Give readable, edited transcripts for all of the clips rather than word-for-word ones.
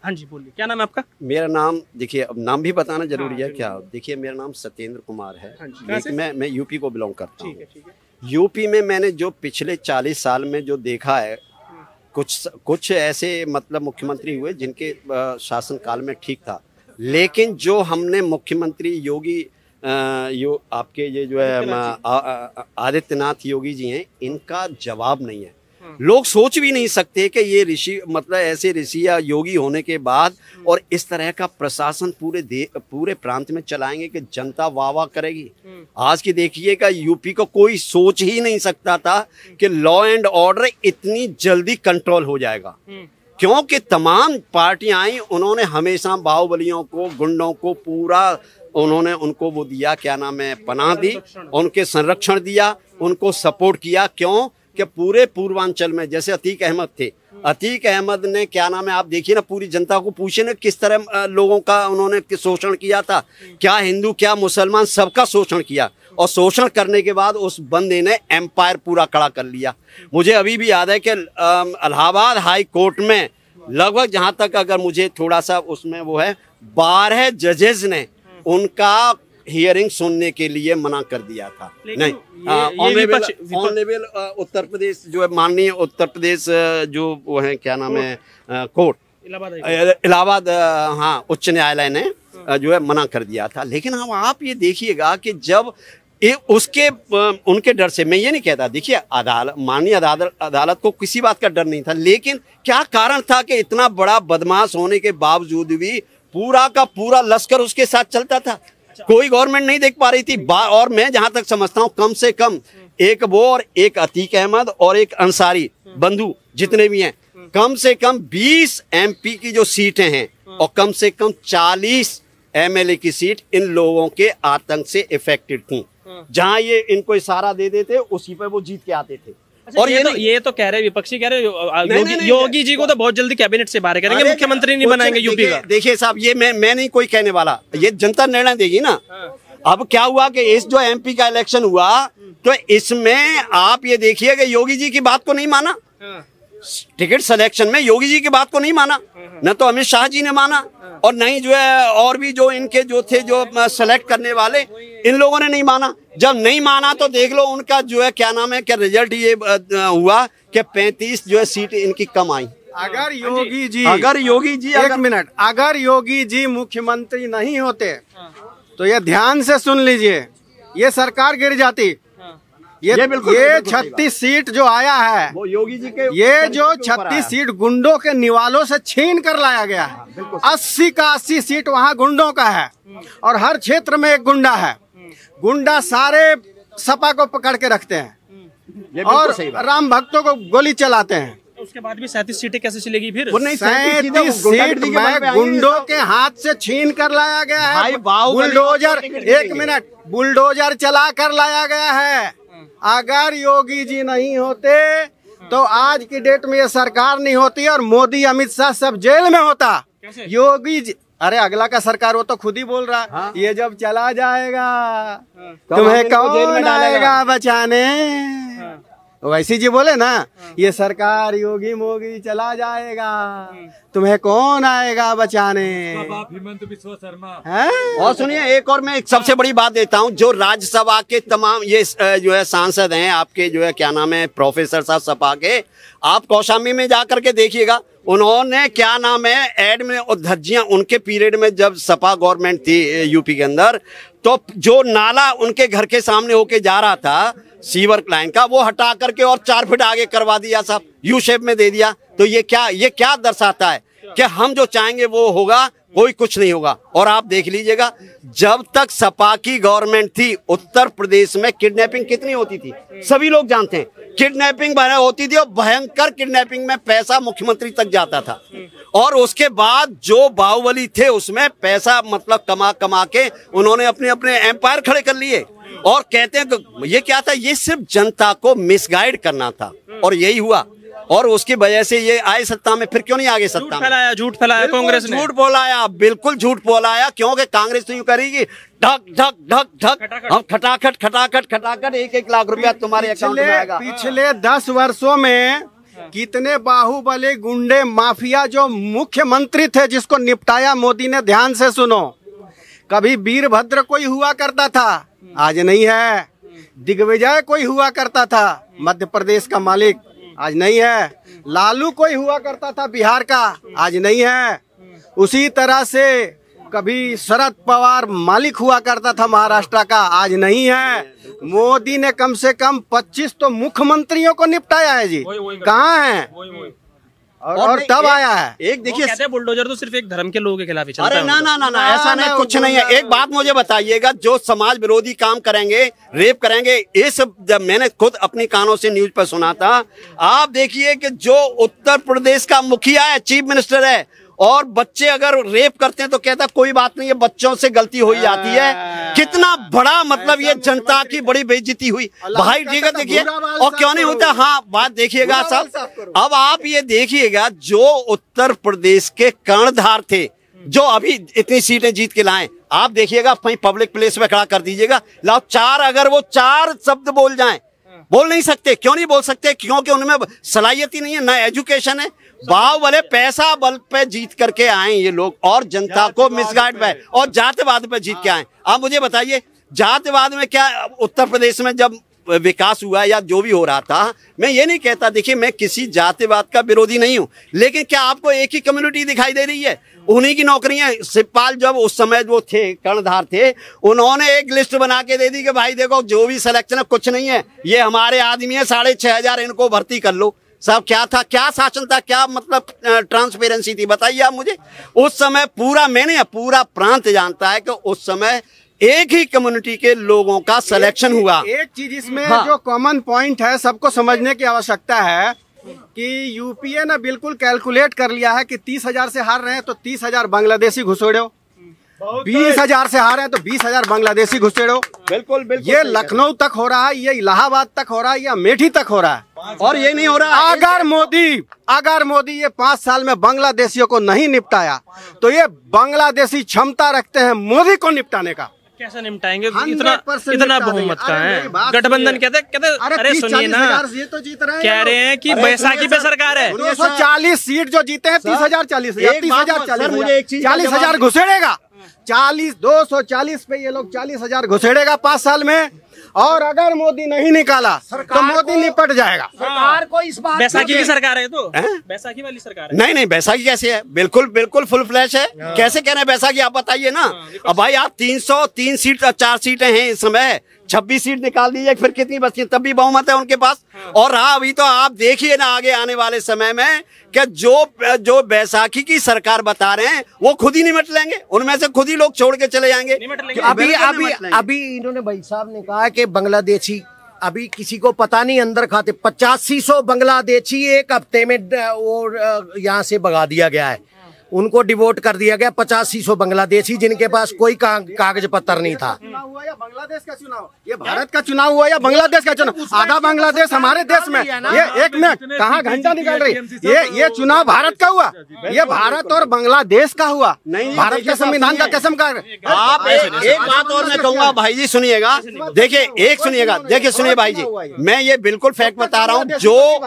हाँ जी बोलिए, क्या नाम है आपका? मेरा नाम, देखिए अब नाम भी बताना जरूरी है क्या? देखिए मेरा नाम सत्येंद्र कुमार है। मैं यूपी को बिलोंग करता हूँ। यूपी में मैंने जो पिछले 40 साल में जो देखा है, कुछ ऐसे मतलब मुख्यमंत्री हुए जिनके शासनकाल में ठीक था, लेकिन जो हमने मुख्यमंत्री योगी आपके ये जो है आदित्यनाथ योगी जी हैं, इनका जवाब नहीं है। लोग सोच भी नहीं सकते कि ये ऋषि मतलब ऐसे ऋषि या योगी होने के बाद और इस तरह का प्रशासन पूरे प्रांत में चलाएंगे कि जनता वाह वाह करेगी। आज की देखिएगा, यूपी को कोई सोच ही नहीं सकता था कि लॉ एंड ऑर्डर इतनी जल्दी कंट्रोल हो जाएगा, क्योंकि तमाम पार्टियां आई, उन्होंने हमेशा बाहुबलियों को, गुंडों को पूरा उन्होंने उनको वो दिया, क्या नाम है, पनाह दी, उनके संरक्षण दिया, उनको सपोर्ट किया। क्यों कि पूरे पूर्वांचल में जैसे अतीक अहमद थे, अतीक अहमद ने क्या नाम है, आप देखिए ना, पूरी जनता को पूछे ना किस तरह लोगों का उन्होंने शोषण किया था, क्या हिंदू क्या मुसलमान सबका शोषण किया, और शोषण करने के बाद उस बंदे ने एम्पायर पूरा खड़ा कर लिया। मुझे अभी भी याद है कि इलाहाबाद हाई कोर्ट में लगभग, जहां तक अगर मुझे थोड़ा सा उसमें वो है, 12 जजेस ने उनका हियरिंग सुनने के लिए मना कर दिया था। नहीं, ऑनरेबल उत्तर प्रदेश जो है, माननीय उत्तर प्रदेश जो वो है, क्या नाम है, कोर्ट इलाहाबाद, हाँ, उच्च न्यायालय ने जो है मना कर दिया था। लेकिन हम आप ये देखिएगा कि जब उनके डर से, मैं ये नहीं कहता, देखिए माननीय अदालत को किसी बात का डर नहीं था, लेकिन क्या कारण था कि इतना बड़ा बदमाश होने के बावजूद भी पूरा का पूरा लश्कर उसके साथ चलता था, कोई गवर्नमेंट नहीं देख पा रही थी। और मैं जहां तक समझता हूं, कम से कम एक वो और एक अतीक अहमद और एक अंसारी बंधु जितने भी हैं, कम से कम 20 एमपी की जो सीटें हैं और कम से कम 40 एमएलए की सीट इन लोगों के आतंक से इफेक्टेड थी। जहां ये इनको इशारा दे देते, उसी पर वो जीत के आते थे। और ये तो कह रहे विपक्षी, कह रहे योगी जी को तो बहुत जल्दी कैबिनेट से बाहर करेंगे, मुख्यमंत्री नहीं बनाएंगे यूपी का। देखिए साहब, ये मैं नहीं कोई कहने वाला, ये जनता निर्णय देगी ना। अब क्या हुआ कि इस जो एमपी का इलेक्शन हुआ, तो इसमें आप ये देखिए कि योगी जी की बात को नहीं माना, टिकट सिलेक्शन में योगी जी की बात को नहीं माना, न तो अमित शाह जी ने माना, और नहीं जो है और भी जो इनके जो थे जो सेलेक्ट करने वाले, इन लोगों ने नहीं माना। जब नहीं माना तो देख लो उनका जो है, क्या नाम है, क्या रिजल्ट ये हुआ कि 35 जो है सीट इनकी कम आई। अगर योगी जी एक मिनट, अगर योगी जी मुख्यमंत्री नहीं होते तो ये ध्यान से सुन लीजिए, ये सरकार गिर जाती। ये 36 सीट जो आया है, वो योगी जी के, ये जो 36 सीट गुंडों के निवालों से छीन कर लाया गया है। 80 का 80 सीट वहाँ गुंडों का है, और हर क्षेत्र में एक गुंडा है। गुंडा सारे सपा को पकड़ के रखते हैं और राम भक्तों को गोली चलाते हैं। उसके बाद भी 37 सीटें कैसे चलेगी फिर? 37 सीट गुंडों के हाथ से छीन कर लाया गया है। बुलडोजर, एक मिनट, बुलडोजर चला कर लाया गया है। अगर योगी जी नहीं होते तो आज की डेट में ये सरकार नहीं होती और मोदी अमित शाह सब जेल में होता। योगी जी, अरे अगला का सरकार, वो तो खुद ही बोल रहा है, हाँ? ये जब चला जाएगा तुम्हें कौन आएगा बचाने, हाँ? वैसी जी बोले ना, हाँ। ये सरकार योगी मोगी चला जाएगा, तुम्हें कौन आएगा बचाने। हिमंत बिस्वा शर्मा। और सुनिए, एक और मैं एक सबसे बड़ी बात देता हूँ, जो राज्यसभा के तमाम ये जो है सांसद हैं आपके, जो है क्या नाम है, प्रोफेसर साहब सपा के, आप कौशाम्बी में जाकर के देखिएगा, उन्होंने क्या नाम है, एड में और धज्जियां, उनके पीरियड में जब सपा गवर्नमेंट थी यूपी के अंदर, तो जो नाला उनके घर के सामने होके जा रहा था सीवर लाइन का, वो हटा करके और 4 फीट आगे करवा दिया साहब, यू शेप में दे दिया। तो ये क्या दर्शाता है कि हम जो चाहेंगे वो होगा, कोई कुछ नहीं होगा। और आप देख लीजिएगा, जब तक सपा की गवर्नमेंट थी, उत्तर प्रदेश में किडनैपिंग कितनी होती थी सभी लोग जानते हैं। किडनैपिंग होती थी और भयंकर किडनैपिंग में पैसा मुख्यमंत्री तक जाता था। और उसके बाद जो बाहुबली थे, उसमें पैसा मतलब कमा के उन्होंने अपने एम्पायर खड़े कर लिए। और कहते हैं ये क्या था, ये सिर्फ जनता को मिसगाइड करना था, और यही हुआ। और उसकी वजह से ये आए सत्ता में, फिर क्यों नहीं आगे सत्ता में? झूठ फैलाया कांग्रेस ने, झूठ बोलाया, बिल्कुल झूठ बोलाया, क्योंकि कांग्रेस तो यूं करेगी, ढक ढक ढक ढक, हम खटाखट 1-1 लाख रुपया तुम्हारे अकाउंट में आएगा। पिछले 10 वर्षों में कितने बाहुबली गुंडे माफिया जो मुख्यमंत्री थे जिसको निपटाया मोदी ने, ध्यान से सुनो। कभी वीरभद्र कोई हुआ करता था, आज नहीं है। दिग्विजय कोई हुआ करता था, मध्य प्रदेश का मालिक, आज नहीं है। लालू कोई हुआ करता था बिहार का, आज नहीं है। उसी तरह से कभी शरद पवार मालिक हुआ करता था महाराष्ट्र का, आज नहीं है। मोदी ने कम से कम 25 तो मुख्यमंत्रियों को निपटाया है जी, कहाँ है? और तब आया है। एक देखिए, कहते हैं बुलडोजर तो सिर्फ एक धर्म के लोगों के खिलाफ ही चलता अरे है। ना ऐसा नहीं, कुछ नहीं है। एक बात मुझे बताइएगा, जो समाज विरोधी काम करेंगे, रेप करेंगे, ये सब जब मैंने खुद अपनी कानों से न्यूज पर सुना था। आप देखिए कि जो उत्तर प्रदेश का मुखिया है, चीफ मिनिस्टर है, और बच्चे अगर रेप करते हैं तो कहता कोई बात नहीं है, बच्चों से गलती हो ही जाती है। कितना बड़ा मतलब ये जनता की बड़ी बेइज्जती हुई भाई। ठीक है, देखिए, और क्यों नहीं होता। हाँ, बात देखिएगा साहब, अब आप ये देखिएगा, जो उत्तर प्रदेश के कर्णधार थे, जो अभी इतनी सीटें जीत के लाए, आप देखिएगा पब्लिक प्लेस में खड़ा कर दीजिएगा, लाओ चार, अगर वो चार शब्द बोल जाएं, बोल नहीं सकते। क्यों नहीं बोल सकते? क्योंकि उनमें सलाहियत ही नहीं है, ना एजुकेशन है। बाहुबले पैसा बल पे जीत करके आए ये लोग, और जनता को मिसगाइड पे और जातिवाद पे जीत के आए। आप मुझे बताइए, जातिवाद में क्या उत्तर प्रदेश में जब विकास हुआ या जो भी हो रहा था, मैं ये नहीं कहता, देखिए मैं किसी जातिवाद का विरोधी नहीं हूं, लेकिन क्या आपको एक ही कम्युनिटी दिखाई दे रही है? उन्हीं की नौकरियां। शिवपाल जब उस समय वो थे कर्णधार थे, उन्होंने एक लिस्ट बना के दे दी कि भाई देखो, जो भी सिलेक्शन है कुछ नहीं है, ये हमारे आदमी है, 6,500 इनको भर्ती कर लो। साहब क्या था, क्या शासन था, क्या मतलब ट्रांसपेरेंसी थी, बताइए आप मुझे। उस समय पूरा, मैंने पूरा प्रांत जानता है कि उस समय एक ही कम्युनिटी के लोगों का सिलेक्शन हुआ। एक चीज इसमें जो कॉमन पॉइंट है, सबको समझने की आवश्यकता है कि यूपीए ने बिल्कुल कैलकुलेट कर लिया है कि 30,000 से हार रहे हैं तो 30,000 बांग्लादेशी घुसेड़ो, 20,000 से हार रहे हैं तो 20,000 बांग्लादेशी घुसेड़ो। बिल्कुल बिल्कुल, ये लखनऊ तक हो रहा है, ये इलाहाबाद तक हो रहा है, या अमेठी तक हो रहा है, और ये नहीं हो रहा। अगर मोदी ये 5 साल में बांग्लादेशियों को नहीं निपटाया, तो ये बांग्लादेशी क्षमता रखते हैं मोदी को निपटाने का। कैसे निपटाएंगे? इतना बहुमत का है गठबंधन। कहते अरे सुनिए ना, ये तो जीत रहे हैं, कह रहे हैं कि बैसाखी पे सरकार है। 240 सीट जो जीते हैं, 30,000 40,000 घुसेड़ेगा। 240 पे ये लोग 40,000 घुसेड़ेगा 5 साल में। और अगर मोदी नहीं निकाला तो मोदी निपट जाएगा। सरकार को इस बात, बैसाखी की सरकार है तो बैसाखी वाली सरकार है। नहीं बैसाखी कैसे है? बिल्कुल बिल्कुल फुल फ्लैश है। कैसे कह रहे हैं बैसाखी? आप बताइए ना। अब भाई आप 303 सीट, 4 सीटें हैं इस समय, 26 सीट निकाल दीजिए, फिर कितनी बची? तब भी बहुमत है उनके पास। और रहा अभी तो आप देखिए ना आगे आने वाले समय में कि जो बैसाखी की सरकार बता रहे हैं वो खुद ही निपट लेंगे, उनमें से खुद ही लोग छोड़ के चले जाएंगे। अभी इन्होंने भाई साहब ने कहा कि बांग्लादेशी अभी किसी को पता नहीं अंदर खाते 8500 बांग्लादेशी एक हफ्ते में वो यहाँ से भगा दिया गया है, उनको डिवोट कर दिया गया। 8500 बांग्लादेशी जिनके पास कोई कागज पत्र नहीं था। चुनाव हुआ या बांग्लादेश का चुनाव? ये भारत का चुनाव हुआ या बांग्लादेश का चुनाव? आधा बांग्लादेश हमारे देश में। ये एक मिनट, कहाँ घंटा निकल रही? ये चुनाव भारत का हुआ, ये भारत और बांग्लादेश का हुआ, नहीं भारत के संविधान का कसम का। आप एक बात और मैं कहूंगा भाई जी, सुनिएगा, देखिए एक सुनिएगा, देखिए सुनिए भाई जी, मैं ये बिल्कुल फैक्ट बता रहा हूँ। जो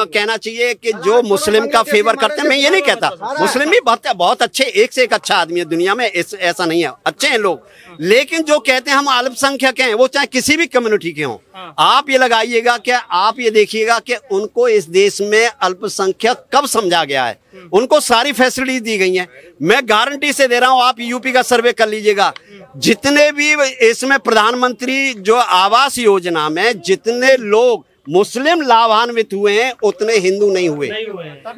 कहना चाहिए कि जो मुस्लिम का फेवर करते हैं, ये नहीं कहता, मुस्लिम भी बहुत अच्छे, एक से एक अच्छा आदमी है दुनिया में, ऐसा नहीं है, अच्छे हैं लोग। लेकिन जो कहते हैं हम अल्पसंख्यक हैं, वो चाहे किसी भी कम्युनिटी के हों, आप ये लगाइएगा कि आप ये देखिएगा कि उनको इस देश में अल्पसंख्यक कब समझा गया है। उनको सारी फैसिलिटीज दी गई हैं। मैं गारंटी से दे रहा हूं, आप यूपी का सर्वे कर लीजिएगा, जितने भी इसमें प्रधानमंत्री जो आवास योजना में जितने लोग मुस्लिम लाभान्वित हुए हैं उतने हिंदू नहीं हुए।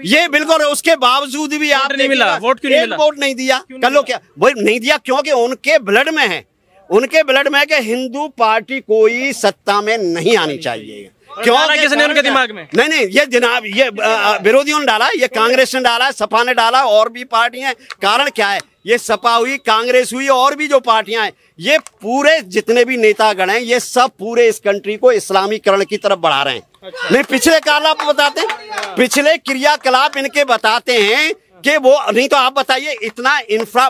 ये बिल्कुल, उसके बावजूद भी आप नहीं मिला वोट, क्यों नहीं मिला? वोट नहीं दिया, कर लो क्या? वो नहीं दिया क्योंकि उनके ब्लड में है, उनके ब्लड में है कि हिंदू पार्टी कोई सत्ता में नहीं आनी चाहिए। क्यों? किसने उनके दिमाग में? नहीं, ये जनाब, ये विरोधियों ने डाला, ये कांग्रेस ने डाला, सपा ने डाला, और भी पार्टियां। कारण क्या है? ये सपा हुई, कांग्रेस हुई, और भी जो पार्टियां हैं, ये पूरे जितने भी नेतागण हैं, ये सब पूरे इस कंट्री को इस्लामीकरण की तरफ बढ़ा रहे हैं। नहीं, पिछले क्रियाकलाप बताते हैं, पिछले क्रियाकलाप इनके बताते हैं कि वो नहीं। तो आप बताइए, इतना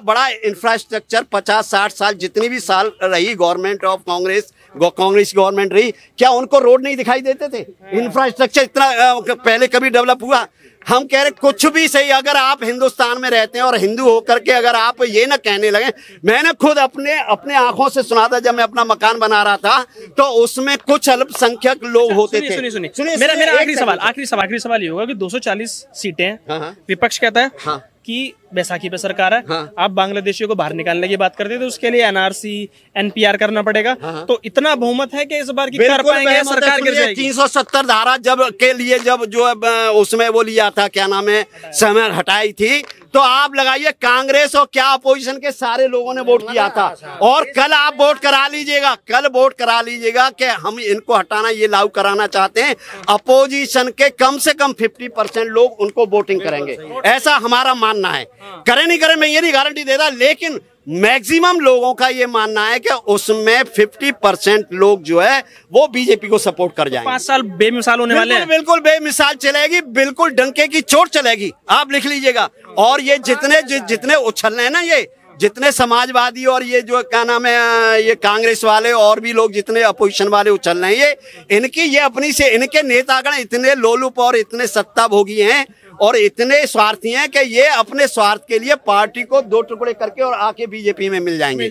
बड़ा इंफ्रास्ट्रक्चर 50-60 साल जितनी भी साल रही government of Congress, Congress government रही, क्या उनको रोड नहीं दिखाई देते थे? इंफ्रास्ट्रक्चर इतना पहले कभी डेवलप हुआ? हम कह रहे कुछ भी सही, अगर आप हिंदुस्तान में रहते हैं और हिंदू होकर के अगर आप ये ना कहने लगे, मैंने खुद अपने आंखों से सुना था जब मैं अपना मकान बना रहा था, तो उसमें कुछ अल्पसंख्यक लोग होते थे। सुनिए, मेरा आखिरी सवाल ये होगा कि 240 सीटें हैं, विपक्ष कहता है कि बैसाखी पे सरकार है, आप बांग्लादेशियों को बाहर निकालने की बात करते थे, उसके लिए एनआरसी एनपीआर करना पड़ेगा, तो इतना बहुमत है कि इस बार की कर पाएंगे, सरकार गिर जाएगी? 370 धारा जब के लिए जब जो उसमें वो लिया था, क्या नाम है, समय हटाई थी, तो आप लगाइए कांग्रेस और क्या अपोजिशन के सारे लोगों ने वोट किया था। और कल आप वोट करा लीजिएगा, कल वोट करा लीजिएगा कि हम इनको हटाना, ये लागू कराना चाहते हैं, अपोजिशन के कम से कम 50% लोग उनको वोटिंग करेंगे, ऐसा हमारा मानना है। करें नहीं करें मैं ये नहीं गारंटी देता, लेकिन मैक्सिमम लोगों का ये मानना है कि उसमें 50% लोग जो है वो बीजेपी को सपोर्ट कर जाएंगे। 5 साल बेमिसाल होने वाले हैं। बिल्कुल बेमिसाल चलेगी, बिल्कुल डंके की चोट चलेगी, आप लिख लीजिएगा। और ये जितने उछल रहे हैं ना, ये जितने समाजवादी और ये जो क्या नाम है, ये कांग्रेस वाले और भी लोग जितने अपोजिशन वाले उछल रहे हैं, इनके नेतागण इतने लोलुप और इतने सत्ता भोगी हैं और इतने स्वार्थी हैं कि ये अपने स्वार्थ के लिए पार्टी को 2 टुकड़े करके और आके बीजेपी में मिल जाएंगे।